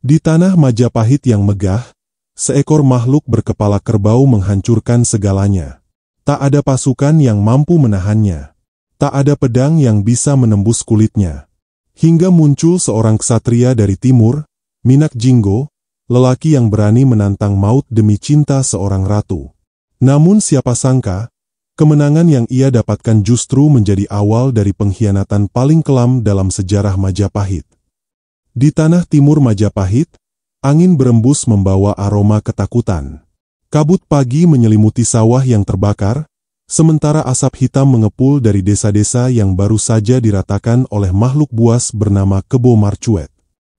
Di tanah Majapahit yang megah, seekor makhluk berkepala kerbau menghancurkan segalanya. Tak ada pasukan yang mampu menahannya. Tak ada pedang yang bisa menembus kulitnya. Hingga muncul seorang ksatria dari timur, Minak Jinggo, lelaki yang berani menantang maut demi cinta seorang ratu. Namun siapa sangka, kemenangan yang ia dapatkan justru menjadi awal dari pengkhianatan paling kelam dalam sejarah Majapahit. Di tanah timur Majapahit, angin berembus membawa aroma ketakutan. Kabut pagi menyelimuti sawah yang terbakar, sementara asap hitam mengepul dari desa-desa yang baru saja diratakan oleh makhluk buas bernama Kebo Marcuet.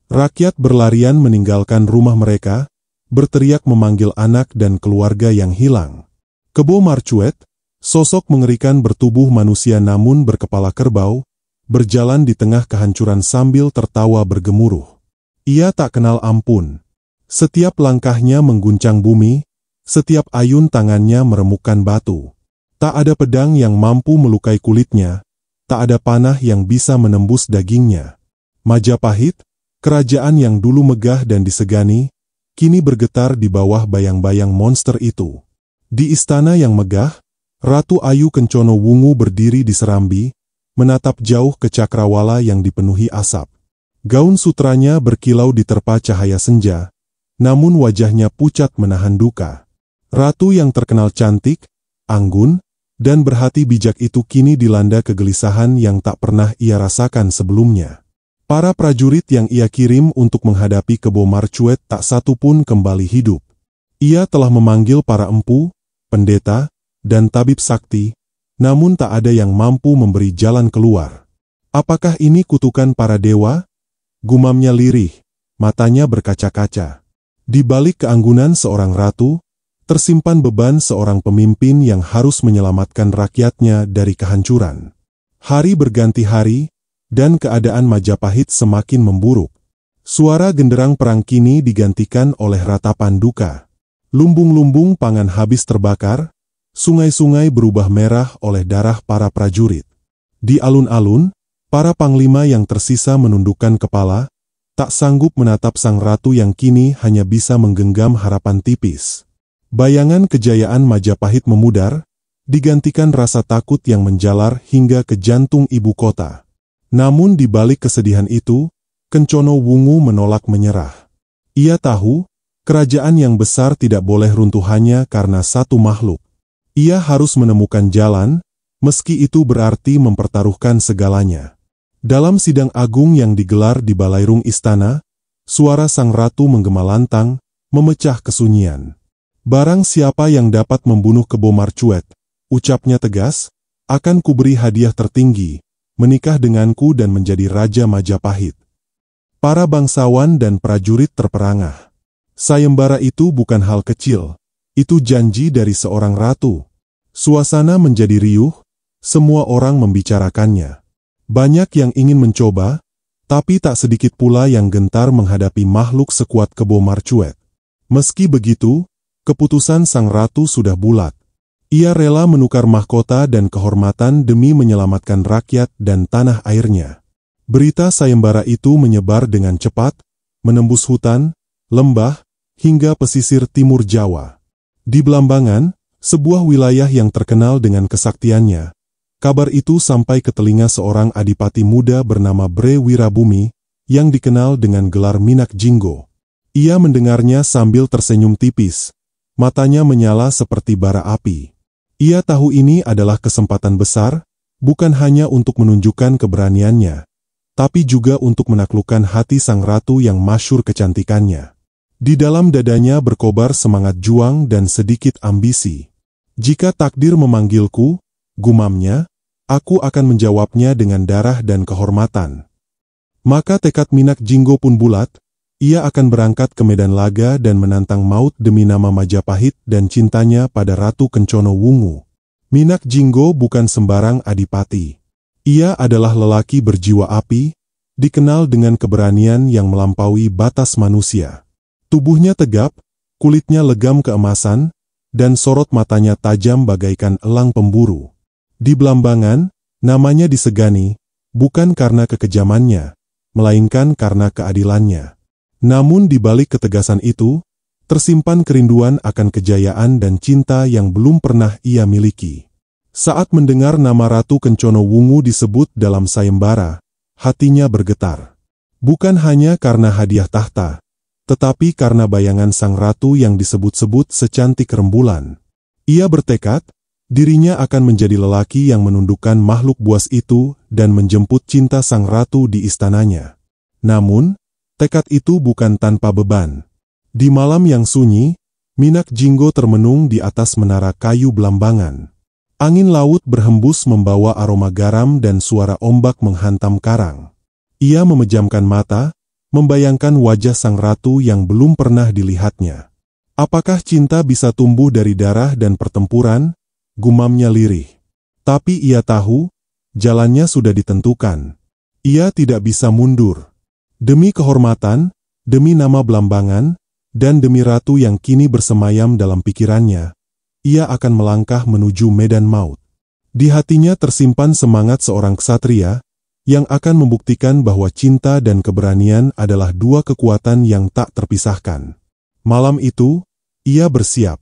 Rakyat berlarian meninggalkan rumah mereka, berteriak memanggil anak dan keluarga yang hilang. Kebo Marcuet, sosok mengerikan bertubuh manusia namun berkepala kerbau, berjalan di tengah kehancuran sambil tertawa bergemuruh. Ia tak kenal ampun. Setiap langkahnya mengguncang bumi, setiap ayun tangannya meremukkan batu. Tak ada pedang yang mampu melukai kulitnya, tak ada panah yang bisa menembus dagingnya. Majapahit, kerajaan yang dulu megah dan disegani, kini bergetar di bawah bayang-bayang monster itu. Di istana yang megah, Ratu Ayu Kencono Wungu berdiri di serambi, menatap jauh ke cakrawala yang dipenuhi asap. Gaun sutranya berkilau diterpa cahaya senja, namun wajahnya pucat menahan duka. Ratu yang terkenal cantik, anggun, dan berhati bijak itu kini dilanda kegelisahan yang tak pernah ia rasakan sebelumnya. Para prajurit yang ia kirim untuk menghadapi Kebo Marcuet tak satu pun kembali hidup. Ia telah memanggil para empu, pendeta, dan tabib sakti, namun tak ada yang mampu memberi jalan keluar. Apakah ini kutukan para dewa? Gumamnya lirih, matanya berkaca-kaca. Di balik keanggunan seorang ratu, tersimpan beban seorang pemimpin yang harus menyelamatkan rakyatnya dari kehancuran. Hari berganti hari, dan keadaan Majapahit semakin memburuk. Suara genderang perang kini digantikan oleh ratapan duka. Lumbung-lumbung pangan habis terbakar, sungai-sungai berubah merah oleh darah para prajurit. Di alun-alun, para panglima yang tersisa menundukkan kepala, tak sanggup menatap sang ratu yang kini hanya bisa menggenggam harapan tipis. Bayangan kejayaan Majapahit memudar, digantikan rasa takut yang menjalar hingga ke jantung ibu kota. Namun di balik kesedihan itu, Kencono Wungu menolak menyerah. Ia tahu, kerajaan yang besar tidak boleh runtuh hanya karena satu makhluk. Ia harus menemukan jalan, meski itu berarti mempertaruhkan segalanya. Dalam sidang agung yang digelar di balairung istana, suara sang ratu menggema lantang, memecah kesunyian. Barang siapa yang dapat membunuh Kebo Marcuet, ucapnya tegas, akan kuberi hadiah tertinggi, menikah denganku dan menjadi Raja Majapahit. Para bangsawan dan prajurit terperangah. Sayembara itu bukan hal kecil, itu janji dari seorang ratu. Suasana menjadi riuh, semua orang membicarakannya. Banyak yang ingin mencoba, tapi tak sedikit pula yang gentar menghadapi makhluk sekuat Kebo Marcuet. Meski begitu, keputusan sang ratu sudah bulat. Ia rela menukar mahkota dan kehormatan demi menyelamatkan rakyat dan tanah airnya. Berita sayembara itu menyebar dengan cepat, menembus hutan, lembah, hingga pesisir timur Jawa. Di Blambangan, sebuah wilayah yang terkenal dengan kesaktiannya, kabar itu sampai ke telinga seorang adipati muda bernama Bre Wirabumi, yang dikenal dengan gelar Minak Jinggo. Ia mendengarnya sambil tersenyum tipis, matanya menyala seperti bara api. Ia tahu ini adalah kesempatan besar, bukan hanya untuk menunjukkan keberaniannya, tapi juga untuk menaklukkan hati sang ratu yang masyhur kecantikannya. Di dalam dadanya berkobar semangat juang dan sedikit ambisi. Jika takdir memanggilku, gumamnya, aku akan menjawabnya dengan darah dan kehormatan. Maka tekad Minak Jinggo pun bulat, ia akan berangkat ke medan laga dan menantang maut demi nama Majapahit dan cintanya pada Ratu Kencono Wungu. Minak Jinggo bukan sembarang adipati. Ia adalah lelaki berjiwa api, dikenal dengan keberanian yang melampaui batas manusia. Tubuhnya tegap, kulitnya legam keemasan, dan sorot matanya tajam bagaikan elang pemburu. Di Blambangan, namanya disegani, bukan karena kekejamannya, melainkan karena keadilannya. Namun di balik ketegasan itu, tersimpan kerinduan akan kejayaan dan cinta yang belum pernah ia miliki. Saat mendengar nama Ratu Kencono Wungu disebut dalam sayembara, hatinya bergetar. Bukan hanya karena hadiah tahta, tetapi karena bayangan sang ratu yang disebut-sebut secantik rembulan. Ia bertekad, dirinya akan menjadi lelaki yang menundukkan makhluk buas itu dan menjemput cinta sang ratu di istananya. Namun, tekad itu bukan tanpa beban. Di malam yang sunyi, Minak Jinggo termenung di atas menara kayu belambangan. Angin laut berhembus membawa aroma garam dan suara ombak menghantam karang. Ia memejamkan mata, membayangkan wajah sang ratu yang belum pernah dilihatnya. Apakah cinta bisa tumbuh dari darah dan pertempuran? Gumamnya lirih. Tapi ia tahu, jalannya sudah ditentukan. Ia tidak bisa mundur. Demi kehormatan, demi nama belambangan, dan demi ratu yang kini bersemayam dalam pikirannya, ia akan melangkah menuju medan maut. Di hatinya tersimpan semangat seorang ksatria, yang akan membuktikan bahwa cinta dan keberanian adalah dua kekuatan yang tak terpisahkan. Malam itu, ia bersiap.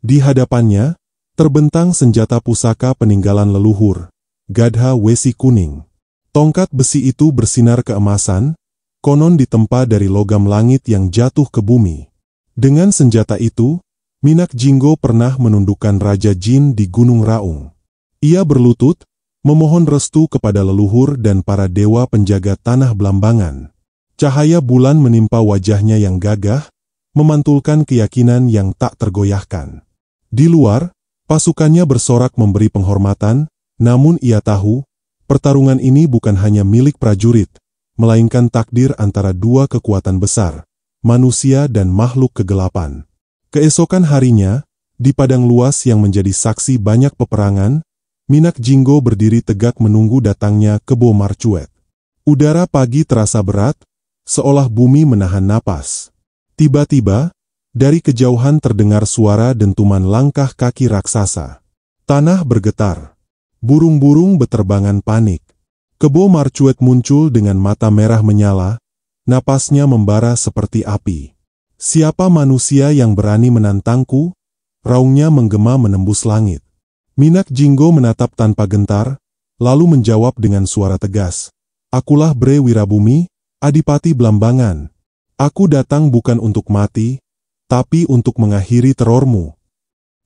Di hadapannya, terbentang senjata pusaka peninggalan leluhur, Gadha Wesi Kuning. Tongkat besi itu bersinar keemasan, konon ditempa dari logam langit yang jatuh ke bumi. Dengan senjata itu, Minak Jinggo pernah menundukkan Raja Jin di Gunung Raung. Ia berlutut, memohon restu kepada leluhur dan para dewa penjaga tanah belambangan. Cahaya bulan menimpa wajahnya yang gagah, memantulkan keyakinan yang tak tergoyahkan. Di luar, pasukannya bersorak memberi penghormatan, namun ia tahu, pertarungan ini bukan hanya milik prajurit, melainkan takdir antara dua kekuatan besar, manusia dan makhluk kegelapan. Keesokan harinya, di padang luas yang menjadi saksi banyak peperangan, Minak Jinggo berdiri tegak menunggu datangnya Kebo Marcuet. Udara pagi terasa berat, seolah bumi menahan napas. Tiba-tiba, dari kejauhan terdengar suara dentuman langkah kaki raksasa. Tanah bergetar. Burung-burung beterbangan panik. Kebo Marcuet muncul dengan mata merah menyala, napasnya membara seperti api. Siapa manusia yang berani menantangku? Raungnya menggema menembus langit. Minak Jinggo menatap tanpa gentar, lalu menjawab dengan suara tegas. Akulah Bre Wirabumi, Adipati Belambangan. Aku datang bukan untuk mati, tapi untuk mengakhiri terormu.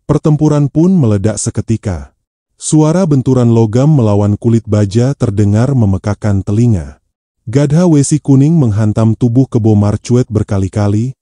Pertempuran pun meledak seketika. Suara benturan logam melawan kulit baja terdengar memekakan telinga. Gadha Wesi Kuning menghantam tubuh Kebo Marcuet berkali-kali,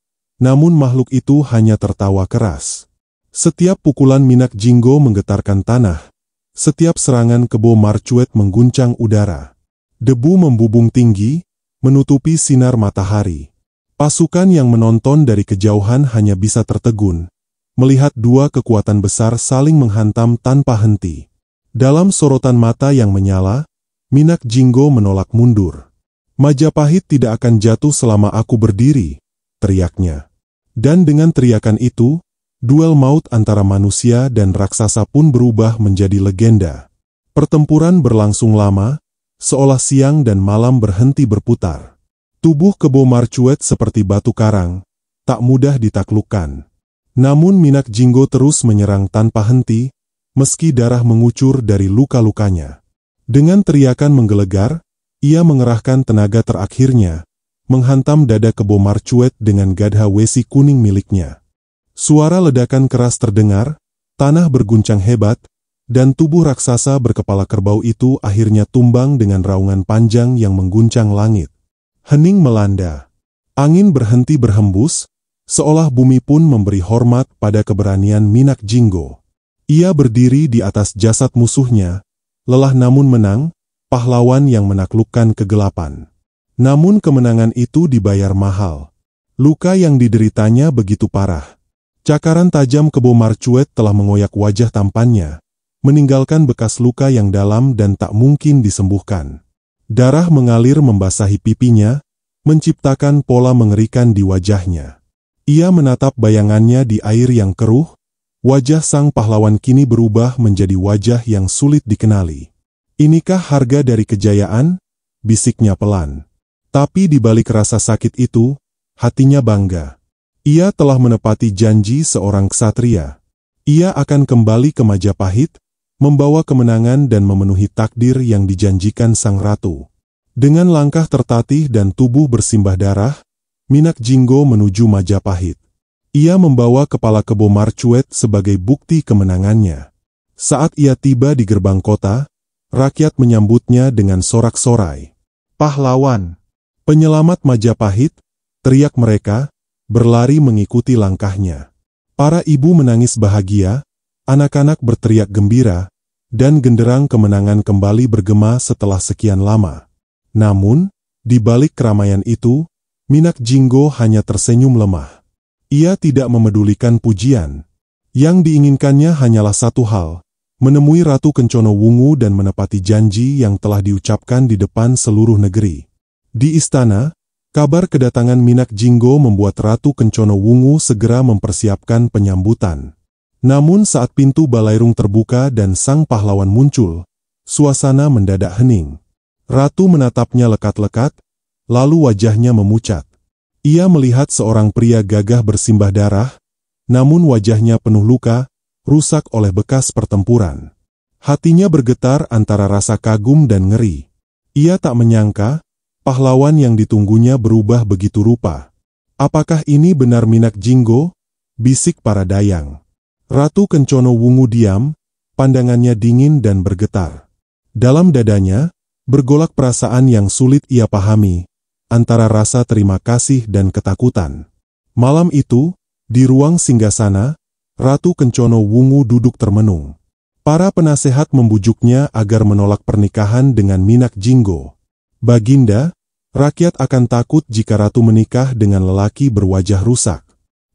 namun makhluk itu hanya tertawa keras. Setiap pukulan Minak Jinggo menggetarkan tanah, setiap serangan Kebo Marcuet mengguncang udara. Debu membubung tinggi, menutupi sinar matahari. Pasukan yang menonton dari kejauhan hanya bisa tertegun, melihat dua kekuatan besar saling menghantam tanpa henti. Dalam sorotan mata yang menyala, Minak Jinggo menolak mundur. Majapahit tidak akan jatuh selama aku berdiri, teriaknya. Dan dengan teriakan itu, duel maut antara manusia dan raksasa pun berubah menjadi legenda. Pertempuran berlangsung lama, seolah siang dan malam berhenti berputar. Tubuh Kebo Marcuet seperti batu karang, tak mudah ditaklukkan. Namun Minak Jinggo terus menyerang tanpa henti, meski darah mengucur dari luka-lukanya. Dengan teriakan menggelegar, ia mengerahkan tenaga terakhirnya, menghantam dada Kebo Marcuet dengan Gadha Wesi Kuning miliknya. Suara ledakan keras terdengar, tanah berguncang hebat, dan tubuh raksasa berkepala kerbau itu akhirnya tumbang dengan raungan panjang yang mengguncang langit. Hening melanda. Angin berhenti berhembus, seolah bumi pun memberi hormat pada keberanian Minak Jinggo. Ia berdiri di atas jasad musuhnya, lelah namun menang, pahlawan yang menaklukkan kegelapan. Namun kemenangan itu dibayar mahal. Luka yang dideritanya begitu parah. Cakaran tajam Kebo Marcuet telah mengoyak wajah tampannya, meninggalkan bekas luka yang dalam dan tak mungkin disembuhkan. Darah mengalir membasahi pipinya, menciptakan pola mengerikan di wajahnya. Ia menatap bayangannya di air yang keruh, wajah sang pahlawan kini berubah menjadi wajah yang sulit dikenali. Inikah harga dari kejayaan? Bisiknya pelan. Tapi di balik rasa sakit itu, hatinya bangga. Ia telah menepati janji seorang ksatria. Ia akan kembali ke Majapahit, membawa kemenangan dan memenuhi takdir yang dijanjikan sang ratu. Dengan langkah tertatih dan tubuh bersimbah darah, Minak Jinggo menuju Majapahit. Ia membawa kepala kebo Marcuet sebagai bukti kemenangannya. Saat ia tiba di gerbang kota, rakyat menyambutnya dengan sorak-sorai. "Pahlawan! Penyelamat Majapahit!" teriak mereka, berlari mengikuti langkahnya. Para ibu menangis bahagia, anak-anak berteriak gembira, dan genderang kemenangan kembali bergema setelah sekian lama. Namun, di balik keramaian itu, Minak Jinggo hanya tersenyum lemah. Ia tidak memedulikan pujian. Yang diinginkannya hanyalah satu hal, menemui Ratu Kencono Wungu dan menepati janji yang telah diucapkan di depan seluruh negeri. Di istana, kabar kedatangan Minak Jinggo membuat Ratu Kencono Wungu segera mempersiapkan penyambutan. Namun saat pintu balairung terbuka dan sang pahlawan muncul, suasana mendadak hening. Ratu menatapnya lekat-lekat, lalu wajahnya memucat. Ia melihat seorang pria gagah bersimbah darah, namun wajahnya penuh luka, rusak oleh bekas pertempuran. Hatinya bergetar antara rasa kagum dan ngeri. Ia tak menyangka, pahlawan yang ditunggunya berubah begitu rupa. "Apakah ini benar Minak Jinggo?" bisik para dayang. Ratu Kencono Wungu diam, pandangannya dingin dan bergetar. Dalam dadanya, bergolak perasaan yang sulit ia pahami, antara rasa terima kasih dan ketakutan. Malam itu, di ruang singgasana, Ratu Kencono Wungu duduk termenung. Para penasehat membujuknya agar menolak pernikahan dengan Minak Jinggo. "Baginda, rakyat akan takut jika ratu menikah dengan lelaki berwajah rusak.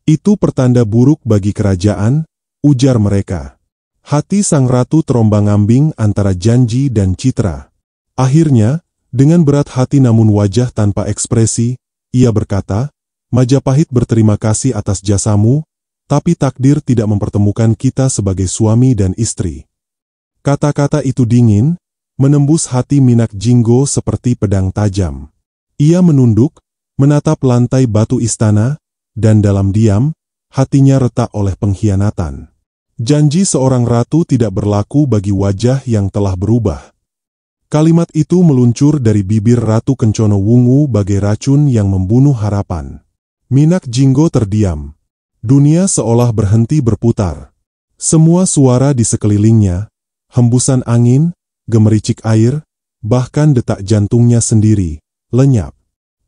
Itu pertanda buruk bagi kerajaan," ujar mereka. Hati sang ratu terombang-ambing antara janji dan citra. Akhirnya, dengan berat hati namun wajah tanpa ekspresi, ia berkata, "Majapahit berterima kasih atas jasamu, tapi takdir tidak mempertemukan kita sebagai suami dan istri." Kata-kata itu dingin, menembus hati Minak Jinggo seperti pedang tajam. Ia menunduk, menatap lantai batu istana, dan dalam diam, hatinya retak oleh pengkhianatan. Janji seorang ratu tidak berlaku bagi wajah yang telah berubah. Kalimat itu meluncur dari bibir Ratu Kencono Wungu bagai racun yang membunuh harapan. Minak Jinggo terdiam. Dunia seolah berhenti berputar. Semua suara di sekelilingnya, hembusan angin, gemericik air, bahkan detak jantungnya sendiri, lenyap.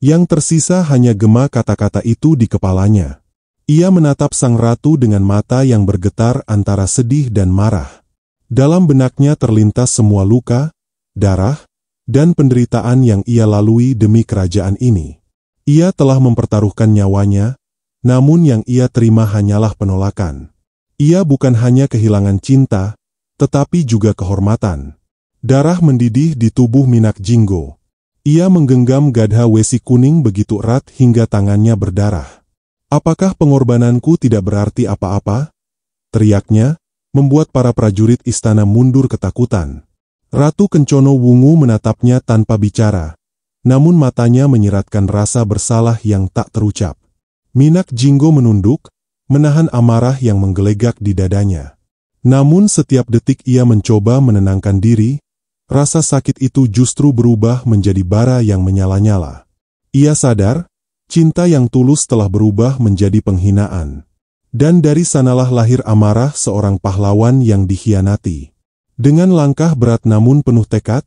Yang tersisa hanya gema kata-kata itu di kepalanya. Ia menatap sang ratu dengan mata yang bergetar antara sedih dan marah. Dalam benaknya terlintas semua luka, darah, dan penderitaan yang ia lalui demi kerajaan ini. Ia telah mempertaruhkan nyawanya, namun yang ia terima hanyalah penolakan. Ia bukan hanya kehilangan cinta, tetapi juga kehormatan. Darah mendidih di tubuh Minak Jinggo. Ia menggenggam gadha wesi kuning begitu erat hingga tangannya berdarah. "Apakah pengorbananku tidak berarti apa-apa?" teriaknya, membuat para prajurit istana mundur ketakutan. Ratu Kencono Wungu menatapnya tanpa bicara, namun matanya menyiratkan rasa bersalah yang tak terucap. Minak Jinggo menunduk, menahan amarah yang menggelegak di dadanya. Namun setiap detik ia mencoba menenangkan diri, rasa sakit itu justru berubah menjadi bara yang menyala-nyala. Ia sadar, cinta yang tulus telah berubah menjadi penghinaan. Dan dari sanalah lahir amarah seorang pahlawan yang dikhianati. Dengan langkah berat namun penuh tekad,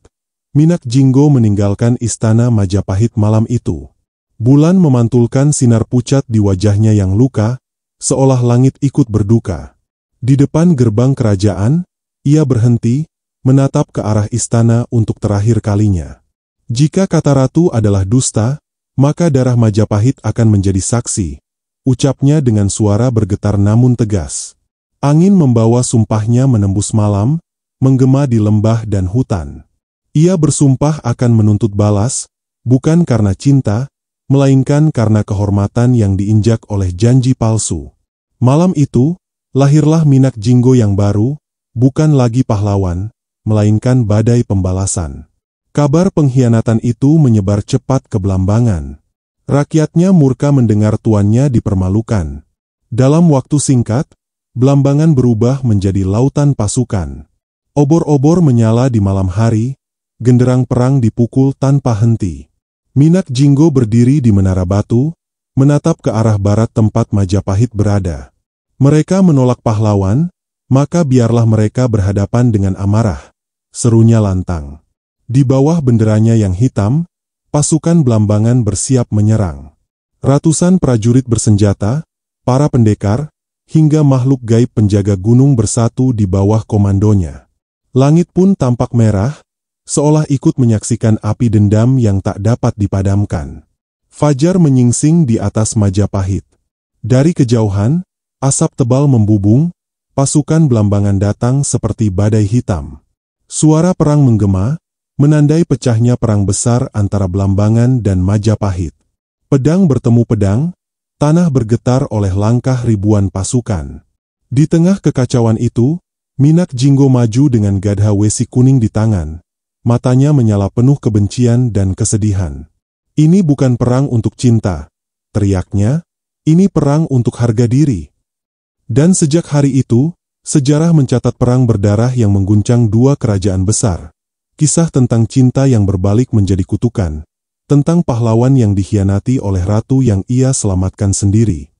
Minak Jinggo meninggalkan istana Majapahit malam itu. Bulan memantulkan sinar pucat di wajahnya yang luka, seolah langit ikut berduka. Di depan gerbang kerajaan, ia berhenti, menatap ke arah istana untuk terakhir kalinya. Jika kata ratu adalah dusta, maka darah Majapahit akan menjadi saksi, ucapnya dengan suara bergetar namun tegas. Angin membawa sumpahnya menembus malam, menggema di lembah dan hutan. Ia bersumpah akan menuntut balas, bukan karena cinta, melainkan karena kehormatan yang diinjak oleh janji palsu. Malam itu, lahirlah Minak Jinggo yang baru, bukan lagi pahlawan, melainkan badai pembalasan. Kabar pengkhianatan itu menyebar cepat ke Blambangan. Rakyatnya murka mendengar tuannya dipermalukan. Dalam waktu singkat, Blambangan berubah menjadi lautan pasukan. Obor-obor menyala di malam hari, genderang perang dipukul tanpa henti. Minak Jinggo berdiri di menara batu, menatap ke arah barat tempat Majapahit berada. Mereka menolak pahlawan, maka biarlah mereka berhadapan dengan amarah, serunya lantang. Di bawah benderanya yang hitam, pasukan Blambangan bersiap menyerang. Ratusan prajurit bersenjata, para pendekar, hingga makhluk gaib penjaga gunung bersatu di bawah komandonya. Langit pun tampak merah, seolah ikut menyaksikan api dendam yang tak dapat dipadamkan. Fajar menyingsing di atas Majapahit. Dari kejauhan, asap tebal membubung, pasukan Blambangan datang seperti badai hitam. Suara perang menggema, menandai pecahnya perang besar antara Blambangan dan Majapahit. Pedang bertemu pedang, tanah bergetar oleh langkah ribuan pasukan. Di tengah kekacauan itu, Minak Jinggo maju dengan gadha wesi kuning di tangan. Matanya menyala penuh kebencian dan kesedihan. "Ini bukan perang untuk cinta," teriaknya, "ini perang untuk harga diri." Dan sejak hari itu, sejarah mencatat perang berdarah yang mengguncang dua kerajaan besar. Kisah tentang cinta yang berbalik menjadi kutukan. Tentang pahlawan yang dikhianati oleh ratu yang ia selamatkan sendiri.